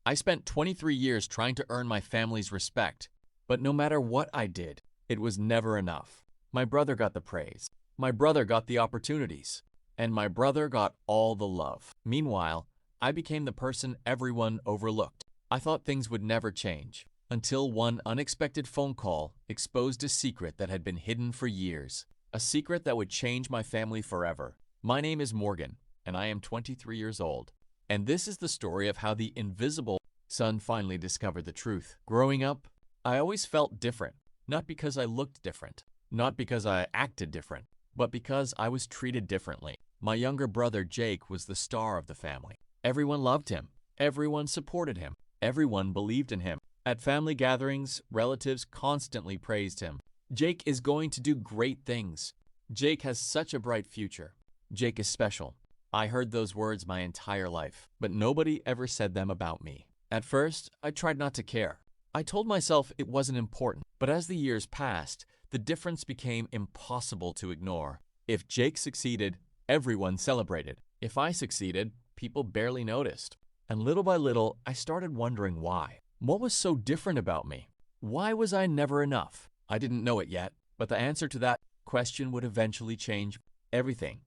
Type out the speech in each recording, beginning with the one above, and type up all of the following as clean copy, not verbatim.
I spent 23 years trying to earn my family's respect, but no matter what I did, it was never enough. My brother got the praise, my brother got the opportunities, and my brother got all the love. Meanwhile, I became the person everyone overlooked. I thought things would never change, until one unexpected phone call exposed a secret that had been hidden for years, a secret that would change my family forever. My name is Morgan, and I am 23 years old. And this is the story of how the invisible son finally discovered the truth. Growing up, I always felt different, not because I looked different, not because I acted different, but because I was treated differently. My younger brother Jake was the star of the family. Everyone loved him. Everyone supported him. Everyone believed in him. At family gatherings, relatives constantly praised him. Jake is going to do great things. Jake has such a bright future. Jake is special. I heard those words my entire life, but nobody ever said them about me. At first, I tried not to care. I told myself it wasn't important, but as the years passed, the difference became impossible to ignore. If Jake succeeded, everyone celebrated. If I succeeded, people barely noticed. And little by little, I started wondering why. What was so different about me? Why was I never enough? I didn't know it yet, but the answer to that question would eventually change everything.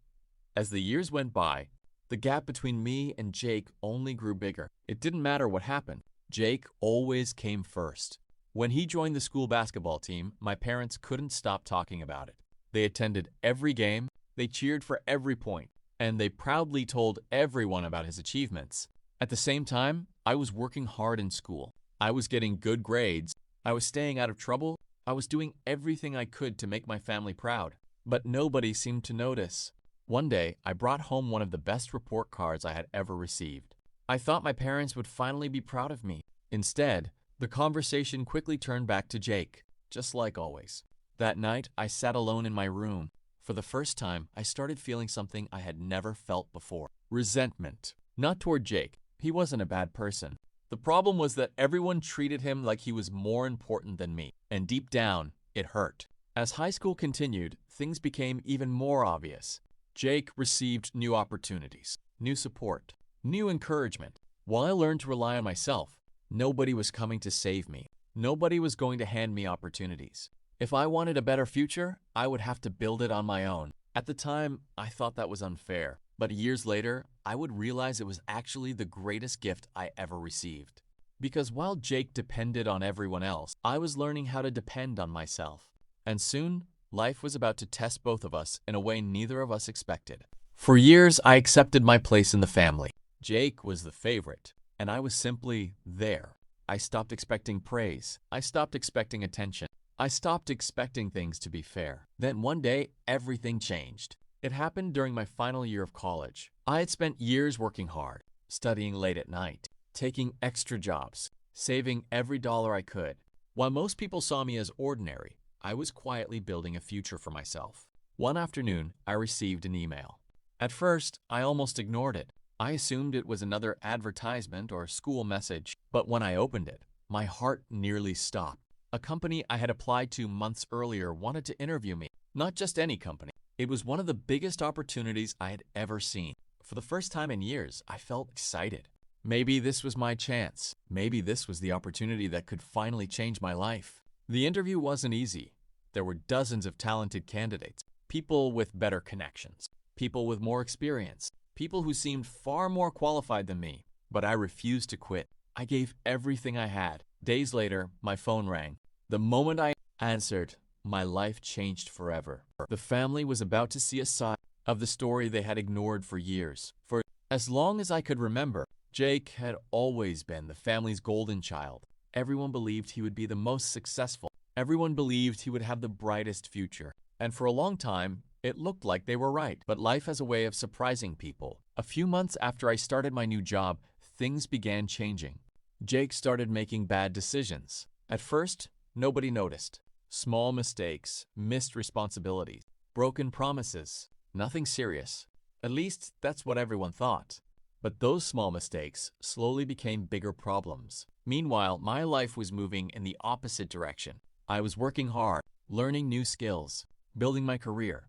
As the years went by, the gap between me and Jake only grew bigger. It didn't matter what happened. Jake always came first. When he joined the school basketball team, my parents couldn't stop talking about it. They attended every game, they cheered for every point, and they proudly told everyone about his achievements. At the same time, I was working hard in school. I was getting good grades. I was staying out of trouble. I was doing everything I could to make my family proud. But nobody seemed to notice. One day, I brought home one of the best report cards I had ever received. I thought my parents would finally be proud of me. Instead, the conversation quickly turned back to Jake, just like always. That night, I sat alone in my room. For the first time, I started feeling something I had never felt before. Resentment. Not toward Jake. He wasn't a bad person. The problem was that everyone treated him like he was more important than me. And deep down, it hurt. As high school continued, things became even more obvious. Jake received new opportunities, new support, new encouragement. While I learned to rely on myself, nobody was coming to save me. Nobody was going to hand me opportunities. If I wanted a better future, I would have to build it on my own. At the time, I thought that was unfair. But years later, I would realize it was actually the greatest gift I ever received. Because while Jake depended on everyone else, I was learning how to depend on myself. And soon, life was about to test both of us in a way neither of us expected. For years, I accepted my place in the family. Jake was the favorite, and I was simply there. I stopped expecting praise. I stopped expecting attention. I stopped expecting things to be fair. Then one day, everything changed. It happened during my final year of college. I had spent years working hard, studying late at night, taking extra jobs, saving every dollar I could. While most people saw me as ordinary, I was quietly building a future for myself. One afternoon, I received an email. At first, I almost ignored it. I assumed it was another advertisement or school message. But when I opened it, my heart nearly stopped. A company I had applied to months earlier wanted to interview me. Not just any company. It was one of the biggest opportunities I had ever seen. For the first time in years, I felt excited. Maybe this was my chance. Maybe this was the opportunity that could finally change my life. The interview wasn't easy. There were dozens of talented candidates, people with better connections, people with more experience, people who seemed far more qualified than me. But I refused to quit. I gave everything I had. Days later, my phone rang. The moment I answered, my life changed forever. The family was about to see a side of the story they had ignored for years. For as long as I could remember, Jake had always been the family's golden child. Everyone believed he would be the most successful. Everyone believed he would have the brightest future. And for a long time, it looked like they were right. But life has a way of surprising people. A few months after I started my new job, things began changing. Jake started making bad decisions. At first, nobody noticed. Small mistakes, missed responsibilities, broken promises. Nothing serious. At least, that's what everyone thought. But those small mistakes slowly became bigger problems. Meanwhile, my life was moving in the opposite direction. I was working hard, learning new skills, building my career.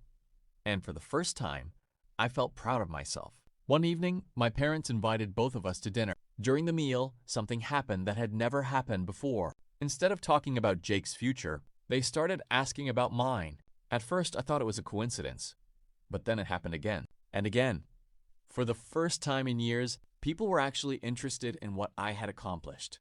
And for the first time, I felt proud of myself. One evening, my parents invited both of us to dinner. During the meal, something happened that had never happened before. Instead of talking about Jake's future, they started asking about mine. At first, I thought it was a coincidence, but then it happened again and again. For the first time in years, people were actually interested in what I had accomplished.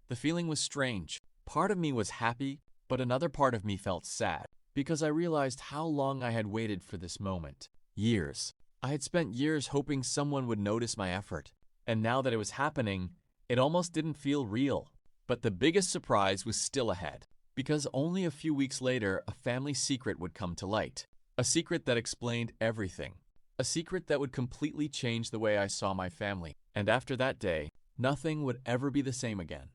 The feeling was strange. Part of me was happy, but another part of me felt sad because I realized how long I had waited for this moment. Years. I had spent years hoping someone would notice my effort, and now that it was happening, it almost didn't feel real. But the biggest surprise was still ahead, because only a few weeks later, a family secret would come to light. A secret that explained everything. A secret that would completely change the way I saw my family. And after that day, nothing would ever be the same again.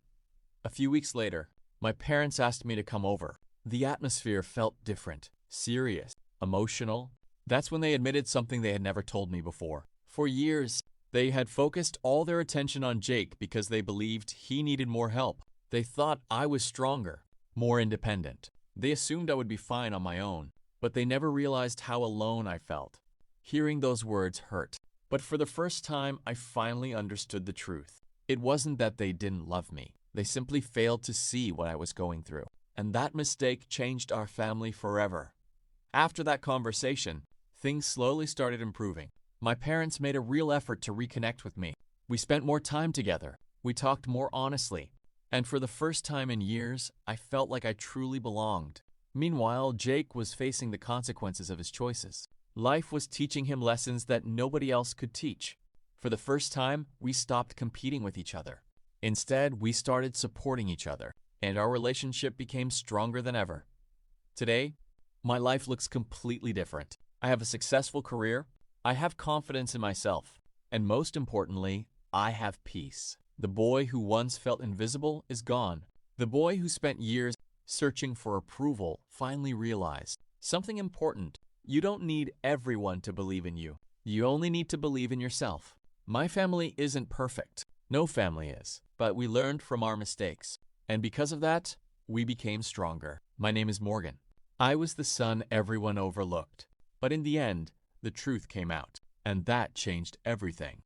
A few weeks later, my parents asked me to come over. The atmosphere felt different, serious, emotional. That's when they admitted something they had never told me before. For years, they had focused all their attention on Jake because they believed he needed more help. They thought I was stronger, more independent. They assumed I would be fine on my own, but they never realized how alone I felt. Hearing those words hurt. But for the first time, I finally understood the truth. It wasn't that they didn't love me. They simply failed to see what I was going through. And that mistake changed our family forever. After that conversation, things slowly started improving. My parents made a real effort to reconnect with me. We spent more time together. We talked more honestly. And for the first time in years, I felt like I truly belonged. Meanwhile, Jake was facing the consequences of his choices. Life was teaching him lessons that nobody else could teach. For the first time, we stopped competing with each other. Instead, we started supporting each other, and our relationship became stronger than ever. Today, my life looks completely different. I have a successful career, I have confidence in myself, and most importantly, I have peace. The boy who once felt invisible is gone. The boy who spent years searching for approval finally realized something important. You don't need everyone to believe in you. You only need to believe in yourself. My family isn't perfect. No family is. But we learned from our mistakes. And because of that, we became stronger. My name is Morgan. I was the son everyone overlooked. But in the end, the truth came out. And that changed everything.